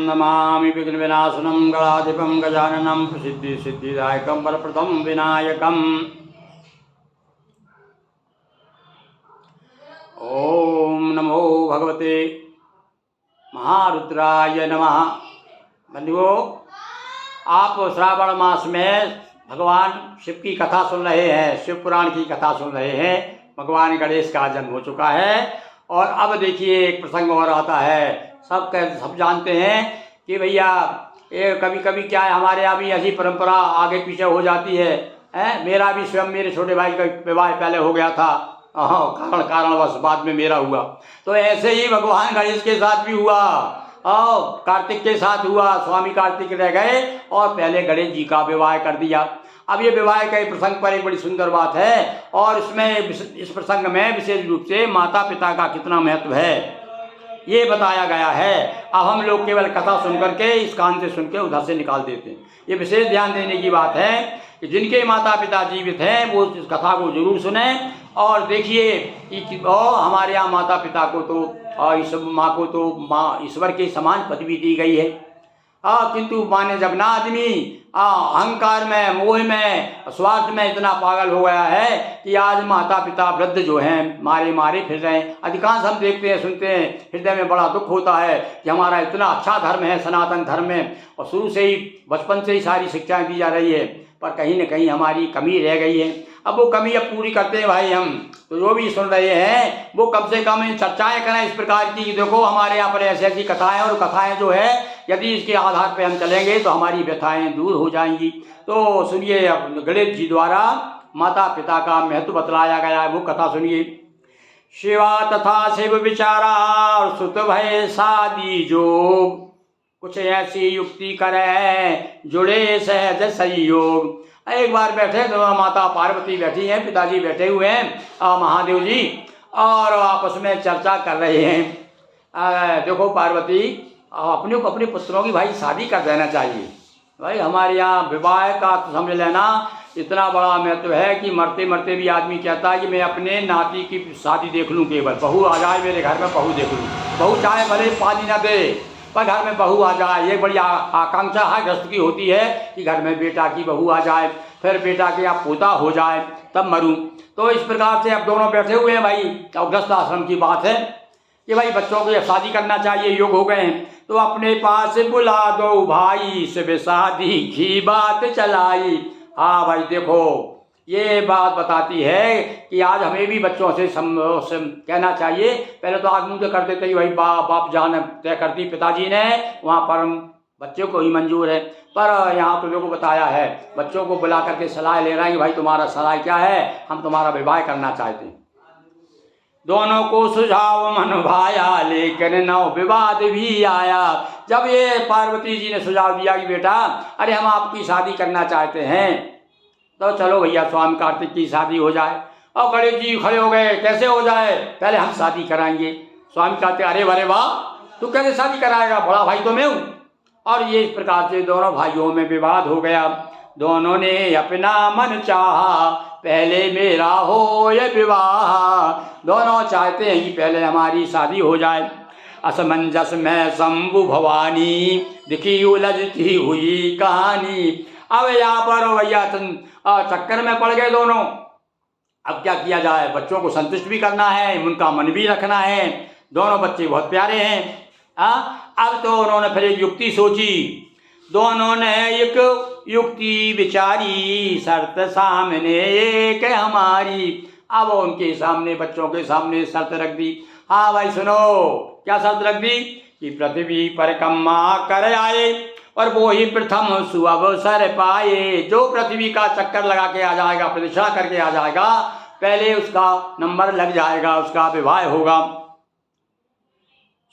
नमामि विघ्नविनाशनं गणाधिपं गजाननं प्रसिद्धिसिद्धिदायकं वरप्रदं विनायकम्। ओम नमो भगवते महारुद्राय नमः। बंधुओं, आप श्रावण मास में भगवान शिव की कथा सुन रहे हैं, शिव पुराण की कथा सुन रहे हैं। भगवान गणेश का जन्म हो चुका है और अब देखिए एक प्रसंग और आता है। सब जानते हैं कि भैया ये कभी कभी क्या है, हमारे यहाँ भी ऐसी परंपरा आगे पीछे हो जाती है। मेरा भी स्वयं मेरे छोटे भाई का विवाह पहले हो गया था, कारणवश बाद में मेरा हुआ। तो ऐसे ही भगवान गणेश के साथ भी हुआ और कार्तिक के साथ हुआ। स्वामी कार्तिक रह गए और पहले गणेश जी का विवाह कर दिया। अब ये विवाह के प्रसंग पर एक बड़ी सुंदर बात है और इसमें इस प्रसंग में विशेष रूप से माता पिता का कितना महत्व है ये बताया गया है। अब हम लोग केवल कथा सुन करके इस कान से सुन के उधर से निकाल देते हैं। ये विशेष ध्यान देने की बात है कि जिनके माता पिता जीवित हैं वो इस कथा को जरूर सुने और देखिए कि हमारे यहाँ माता पिता को तो इस माँ को तो माँ ईश्वर के समान पदवी दी गई है। किंतु माने जब ना आदमी अहंकार में, मोह में, स्वार्थ में इतना पागल हो गया है कि आज माता पिता वृद्ध जो हैं मारे मारे फिर रहे हैं। अधिकांश हम देखते हैं, सुनते हैं, हृदय में बड़ा दुख होता है कि हमारा इतना अच्छा धर्म है, सनातन धर्म में, और शुरू से ही बचपन से ही सारी शिक्षाएं दी जा रही है, पर कहीं न कहीं हमारी कमी रह गई है। अब वो कमी अब पूरी करते हैं भाई हम। तो जो भी सुन रहे हैं वो कम से कम इन चर्चाएं करें इस प्रकार की, देखो हमारे यहाँ पर ऐसी ऐसी कथाएं, और कथाएं जो है यदि इसके आधार पर हम चलेंगे तो हमारी व्यथाएं दूर हो जाएंगी। तो सुनिए, अब गणेश जी द्वारा माता पिता का महत्व बतलाया गया है, वो कथा सुनिए। शिवा तथा शिव विचारा और सुत भय शादी जोग, कुछ ऐसी युक्ति करे जुड़े सहज संयोग। एक बार बैठे तो माता पार्वती बैठी हैं, पिताजी बैठे हुए हैं, महादेव जी, और आपस में चर्चा कर रहे हैं। देखो पार्वती, अपने को अपने पुत्रों की भाई शादी कर देना चाहिए। भाई हमारे यहाँ विवाह का तो समझ लेना इतना बड़ा महत्व है कि मरते मरते भी आदमी कहता है कि मैं अपने नाती की शादी देख लूँ, केवल बहू आ जाए मेरे घर में, बहू देख लूँ। बहू चाहे भले पानी न दे पर घर में बहू आ जाए, ये बड़ी आकांक्षा है ग्रस्त की होती है कि घर में बेटा की बहू आ जाए, फिर बेटा के यहाँ पोता हो जाए तब मरूं। तो इस प्रकार से अब दोनों बैठे हुए हैं भाई, और ग्रस्त आश्रम की बात है कि भाई बच्चों को शादी करना चाहिए, योग हो गए हैं। तो अपने पास बुला दो भाई, से शादी की बात चलाई। हाँ भाई देखो, ये बात बताती है कि आज हमें भी बच्चों से कहना चाहिए। पहले तो आग मुँह से कर देते ही भाई बाप जान तय कर दी पिताजी ने, वहाँ पर बच्चों को ही मंजूर है। पर यहाँ तो लोगों को बताया है, बच्चों को बुला करके सलाह ले रहे हैं कि भाई तुम्हारा सलाह क्या है, हम तुम्हारा विवाह करना चाहते हैं। दोनों को सुझाव मन भाया लेकिन नौ विवाद भी आया। जब ये पार्वती जी ने सुझाव दिया कि बेटा अरे हम आपकी शादी करना चाहते हैं, तो चलो भैया स्वामी कार्तिक की शादी हो जाए। और गणेश जी खड़े हो गए, कैसे हो जाए, पहले हम शादी कराएंगे। स्वामी कार्तिक अरे वारे वाह, तू कैसे शादी कराएगा, बड़ा भाई तो मैं हूँ। और ये इस प्रकार से दोनों भाइयों में विवाद हो गया। दोनों ने अपना मन चाहा, पहले मेरा हो ये विवाह। दोनों चाहते हैं कि पहले हमारी शादी हो जाए। असमंजस में शंभु भवानी दिखी उलझती हुई कहानी। अब यहाँ पर भैया चक्कर में पड़ गए दोनों। अब क्या किया जाए, बच्चों को संतुष्ट भी करना है, उनका मन भी रखना है। दोनों बच्चे बहुत प्यारे हैं। अब तो उन्होंने फिर एक युक्ति सोची। दोनों ने एक युक्ति विचारी, शर्त सामने एक हमारी। अब उनके सामने, बच्चों के सामने शर्त रख दी। हाँ भाई सुनो, क्या शर्त रख दी कि पृथ्वी पर कम्मा कर आए और वो ही प्रथम सुअवसर पाए। जो पृथ्वी का चक्कर लगा के आ जाएगा, प्रदक्षिणा करके आ जाएगा, पहले उसका नंबर लग जाएगा, उसका विवाह होगा।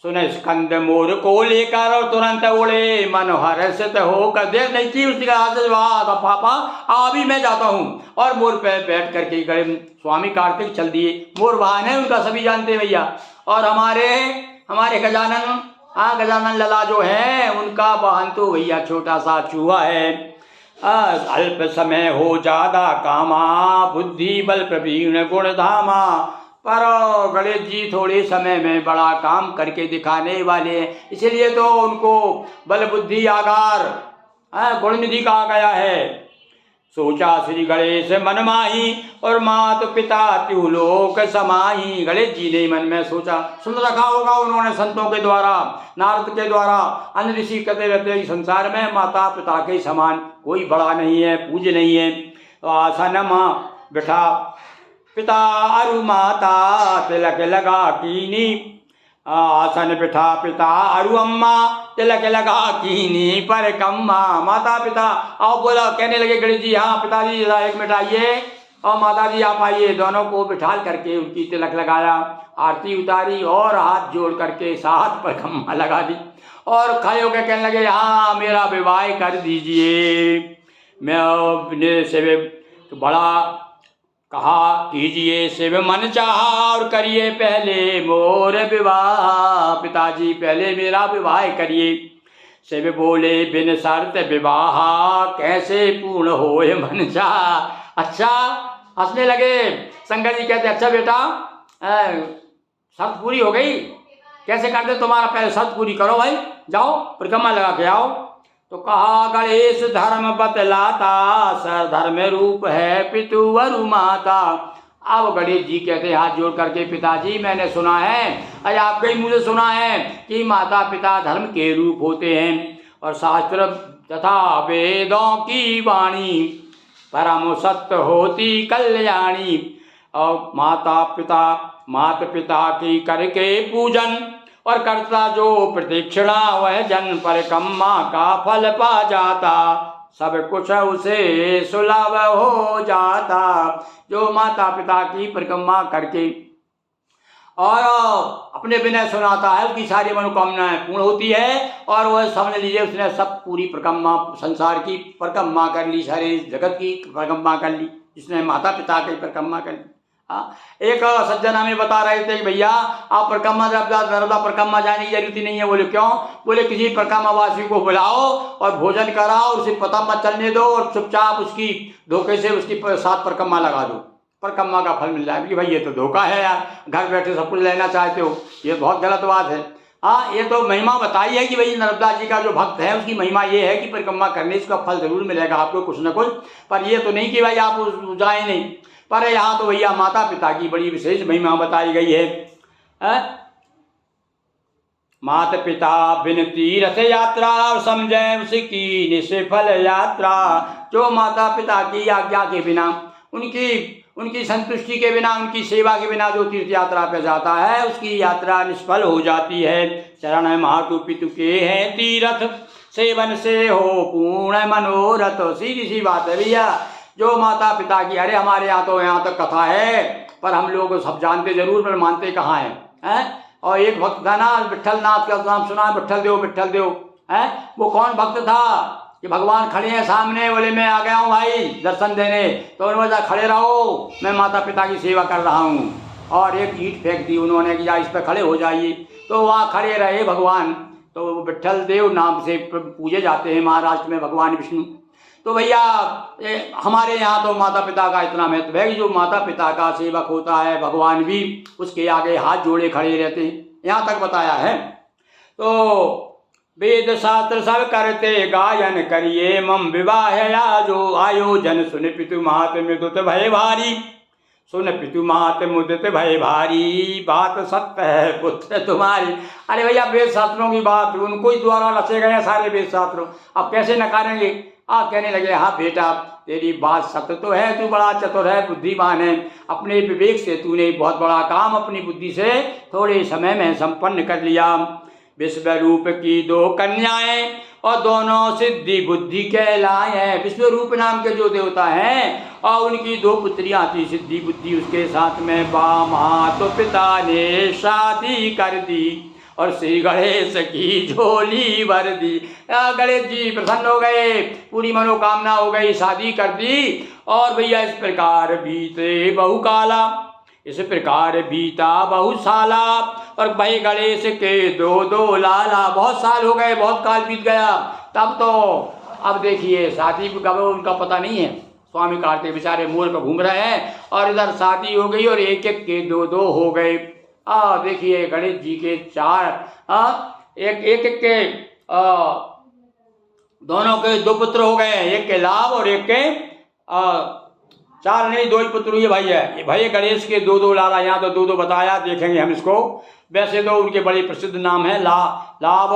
सुने स्कंद मोर को लेकर और तुरंत उड़े, मन हर्षित होकर, देर नहीं की उसका आशीर्वाद, पापा अभी मैं जाता हूँ। और मोर पे बैठ करके गए स्वामी कार्तिक चल दिए। मोर वाहन है उनका, सभी जानते भैया। और हमारे गजानन, गजानन लला जो है उनका वाहन तो भैया छोटा सा चूहा है। अल्प समय हो ज्यादा कामा, बुद्धि बल प्रवीण गुण धामा। पर गणेश जी थोड़े समय में बड़ा काम करके दिखाने वाले हैं, इसलिए तो उनको बल बुद्धि आगार गुण निधि कहा गया है। सोचा श्री गणेश मन माही और मात पिता त्यू लोक समाही। गणेश जी ने मन में सोचा, सुन रखा होगा उन्होंने संतों के द्वारा, नारद के द्वारा, अन्य ऋषि कहते रहते हैं संसार में माता पिता के समान कोई बड़ा नहीं है, पूज्य नहीं है। तो आसन माँ बैठा पिता अरु माता तिलक लगा कीनी, आसन बिठा पिता अरु अम्मा तिलक लगा कीनी पर कम्मा। माता पिता आओ बोला, कहने लगे गणेश जी, हाँ पिताजी जरा एक मिनट आइए और माता जी आप आइए। दोनों को बिठाल करके उनकी तिलक लगाया, आरती उतारी और हाथ जोड़ करके साथ पर कम्मा लगा दी और खड़े होकर कहने लगे, हाँ मेरा विवाह कर दीजिए। मैं अपने से बड़ा कहा कीजिए शिव मन चाहा और करिए पहले मोर विवाह। पिताजी पहले मेरा विवाह करिए। शिव बोले बिन शर्त विवाह कैसे पूर्ण होए मन चाहा। अच्छा, हंसने लगे। शंकर जी कहते अच्छा बेटा शर्त पूरी हो गई, कैसे करते तुम्हारा, पहले शर्त पूरी करो भाई, जाओ परिक्रमा लगा के आओ। तो कहा गणेश धर्म बतलाता सधर्म रूप है पितु अरु माता। अब गणेश जी कहते हैं हाथ जोड़ करके, पिताजी मैंने सुना है, अरे आपके ही मुझे सुना है कि माता पिता धर्म के रूप होते हैं और शास्त्र तथा वेदों की वाणी परम सत्य होती कल्याणी। और माता पिता की करके पूजन और करता जो प्रतीक्षणा वह जन परिक्रमा का फल पा जाता, सब कुछ उसे सुलभ हो जाता। जो माता पिता की परिक्रमा करके और अपने विनय सुनाता है उसकी सारी मनोकामनाएं पूर्ण होती है। और वह समझ लीजिए उसने सब पूरी परिक्रमा, संसार की परिक्रमा कर ली, सारे जगत की परिक्रमा कर ली, जिसने माता पिता की परिक्रमा कर ली। एक सज्जन हमें बता रहे थे कि भैया आप परिक्रमा नर्मदा परिक्रमा जाने की जरूरत नहीं है। बोले क्यों? बोले किसी परिक्रमावासी को बुलाओ और भोजन कराओ, उसे पता मत चलने दो और चुपचाप उसकी धोखे से उसकी साथ परिक्रमा लगा दो, परिक्रमा का फल मिल जाए। भाई ये तो धोखा है यार, घर बैठे सब कुछ लेना चाहते हो, ये बहुत गलत बात है। हाँ, ये तो महिमा बताई है कि भाई नर्मदा जी का जो भक्त है उसकी महिमा ये है कि परिक्रमा करने से उसका फल जरूर मिलेगा आपको कुछ न कुछ, पर ये तो नहीं कि भाई आप जाए नहीं। पर यहाँ तो भैया माता पिता की बड़ी विशेष महिमा बताई गई है। माता पिता बिन तीर्थ यात्रा समझे उसकी निष्फल यात्रा। जो माता पिता की आज्ञा के बिना, उनकी संतुष्टि के बिना, उनकी सेवा के बिना जो तीर्थ यात्रा पे जाता है उसकी यात्रा निष्फल हो जाती है। चरण मातु पितु के हैं तीर्थ सेवन से हो पूर्ण मनोरथ। सीधी सी बात है भैया, जो माता पिता की, अरे हमारे यहाँ तो यहाँ तक कथा है पर हम लोग सब जानते जरूर पर मानते कहाँ हैं। और एक भक्त था ना, विट्ठल नाथ का नाम सुना है, विट्ठल देव है। वो कौन भक्त था कि भगवान खड़े हैं सामने, बोले मैं आ गया हूँ भाई दर्शन देने, तो उन्होंने खड़े रहो मैं माता पिता की सेवा कर रहा हूँ, और एक ईंट फेंक दी उन्होंने कि या इस पर खड़े हो जाइए, तो वहाँ खड़े रहे भगवान। तो विट्ठल देव नाम से पूजे जाते हैं महाराष्ट्र में भगवान विष्णु। तो भैया हमारे यहाँ तो माता पिता का इतना महत्व है कि जो माता पिता का सेवक होता है भगवान भी उसके आगे हाथ जोड़े खड़े रहते हैं, यहाँ तक बताया है। तो वेद शास्त्र सब करते गायन करिए मम विवाह जो आयोजन सुन पितु मात मुदित भय भारी। सुन पितु मात मुदित भय भारी बात सत्य है पुत्र तुम्हारी। अरे भैया वेद शास्त्रों की बात उनको ही द्वारा रचे गए हैं सारे वेद शास्त्रों, अब कैसे नकारेंगे। आप कहने लगे हाँ बेटा तेरी बात सत्य तो है, तू बड़ा चतुर है, बुद्धिमान है, अपने विवेक से तूने बहुत बड़ा काम अपनी बुद्धि से थोड़े समय में संपन्न कर लिया। विश्व रूप की दो कन्याएं और दोनों सिद्धि बुद्धि कहलाए। विश्व रूप नाम के जो देवता हैं और उनकी दो पुत्रियां थी सिद्धि बुद्धि, उसके साथ में बाम हाथ पिता ने शादी कर दी और श्री गणेश की झोली भर दी। गणेश जी प्रसन्न हो गए, पूरी मनोकामना हो गई, शादी कर दी। और भैया इस प्रकार बीते बहुकाला, इस प्रकार बीता बहुत साला और भाई गणेश के दो दो लाला। बहुत साल हो गए, बहुत काल बीत गया, तब तो अब देखिए शादी कब उनका पता नहीं है, स्वामी कार्तिक बेचारे मोर पर घूम रहे हैं और इधर शादी हो गई और एक एक के दो दो हो गए। देखिए गणेश जी के चार एक एक के दोनों के दो पुत्र हो गए, एक के लाभ और एक के चार नहीं, दो ही पुत्र हुए भाई है। ये भाई गणेश के दो दो लाला, यहाँ तो दो दो बताया, देखेंगे हम इसको। वैसे तो उनके बड़े प्रसिद्ध नाम है लाभ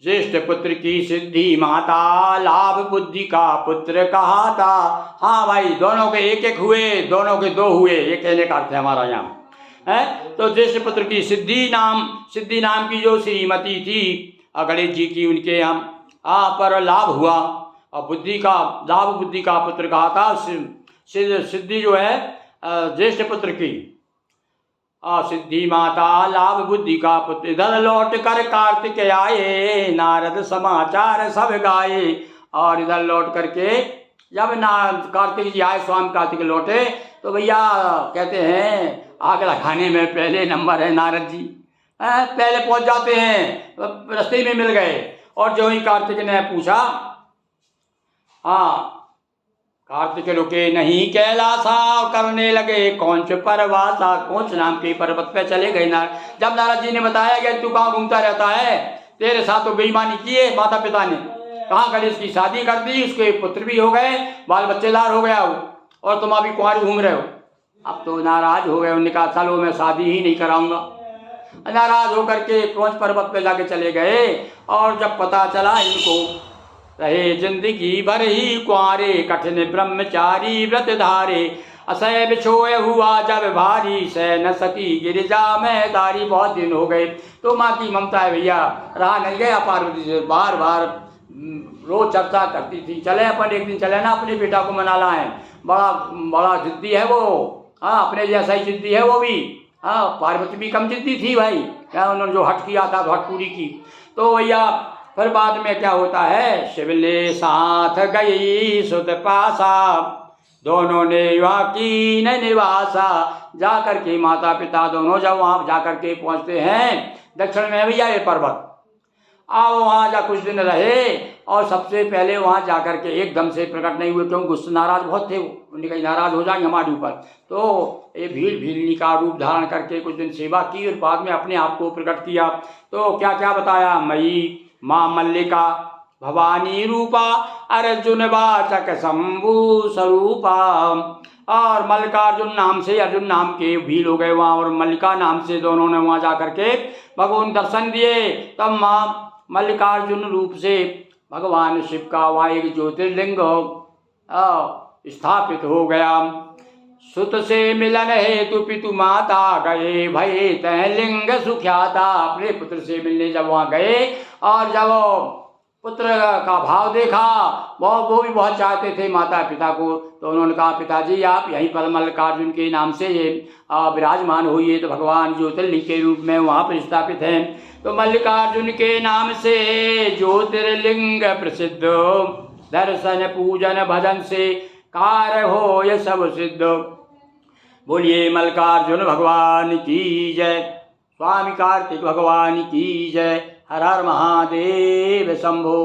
ज्येष्ठ पुत्र की सिद्धि माता, लाभ बुद्धि का पुत्र कहा था। हाँ भाई, दोनों के एक एक हुए, दोनों के दो हुए, ये कहने का अर्थ है हमारा यहाँ है। तो ज्येष्ठ पुत्र की सिद्धि नाम की जो श्रीमती थी गणेश जी की, उनके यहाँ पर लाभ हुआ और लाभ बुद्धि का पुत्र कहा था। सिद्धि जो है ज्येष्ठ पुत्र की, सिद्धि माता लाभ बुद्धि का पुत्र। इधर लौट कर कार्तिक आए, नारद समाचार सब गाए। और इधर लौट करके जब कार्तिक जी आए, स्वामी कार्तिक लौटे, तो भैया कहते हैं आग लगाने में पहले नंबर है नारद जी। पहले पहुंच जाते हैं, रास्ते में मिल गए। और जो ही कार्तिक ने पूछा, कार्तिक रुके नहीं कैलासा, करने लगे कौंच परवासा। कौंच नाम के पर्वत पे चले गए जब नारद जी ने बताया कि तू कहाँ घूमता रहता है, तेरे साथ तो बेईमानी की है माता पिता ने, कहाँ गणेश की शादी कर दी, उसके पुत्र भी हो गए, बाल बच्चेदार हो गया वो, और तुम अभी कुंवारी घूम रहे हो। अब तो नाराज हो गए, उन्होंने कहा चलो मैं शादी ही नहीं कराऊंगा। नाराज होकर के कौंच पर्वत पे जाके चले गए। और जब पता चला इनको रहे जिंदगी भर ही कुंवारे, कठिन ब्रह्मचारी व्रत धारे, असह बिछोए हुआ जब भारी, सह न सकी गिरिजा में दारी। बहुत दिन हो गए, तो माँ की ममता है भैया, रहा नहीं गया पार्वती से, बार बार रोज चर्चा करती थी, चले अपन एक दिन चले ना, अपने बेटा को मना लाएं, बड़ा बड़ा जिद्दी है वो। अपने जैसा ही जिद्दी है वो भी। पार्वती भी कम जिद्दी थी भाई, क्या उन्होंने जो हट किया था तो हट पूरी की। तो भैया फिर बाद में क्या होता है, शिवले साथ गई सुत पासा, दोनों ने युवा की न निवासा। जाकर के माता पिता दोनों जब वहाँ जाकर के पहुँचते हैं, दक्षिण में भैया ये पर्वत, आओ वहाँ जा कुछ दिन रहे। और सबसे पहले वहाँ जाकर के एकदम से प्रकट नहीं हुए, क्योंकि गुस्सा नाराज बहुत थे वो, उन्होंने कहीं नाराज हो जाएंगे हमारे ऊपर। तो ये भीलनी का रूप धारण करके कुछ दिन सेवा की और बाद में अपने आप को प्रकट किया। तो क्या क्या बताया, मई माँ मल्लिका भवानी रूपा, अर्जुन वाचक शंभु स्वरूपा। और मल्लिकार्जुन नाम से, अर्जुन नाम के भील हो गए वहाँ, और मल्लिका नाम से दोनों ने वहाँ जा करके भगवान दर्शन दिए। तब माँ मल्लिकार्जुन रूप से भगवान शिव का वहाँ एक ज्योतिर्लिंग स्थापित हो गया। सुत से मिलन हेतु पितु माता गए, भये तह लिंग सुख्याता। अपने पुत्र से मिलने जब वहाँ गए और जब पुत्र का भाव देखा, वो भी बहुत चाहते थे माता पिता को, तो उन्होंने कहा पिताजी आप यहीं पर मल्लिकार्जुन के नाम से विराजमान होइए। तो भगवान ज्योतिर्लिंग के रूप में वहाँ पर स्थापित हैं। तो मल्लिकार्जुन के नाम से ज्योतिर्लिंग प्रसिद्ध, दर्शन पूजन भजन से कार्य हो ये सब सिद्ध। बोलिए मल्लिकार्जुन भगवान की जय, स्वामी कार्तिक भगवान की जय। हर हर महादेव शंभो।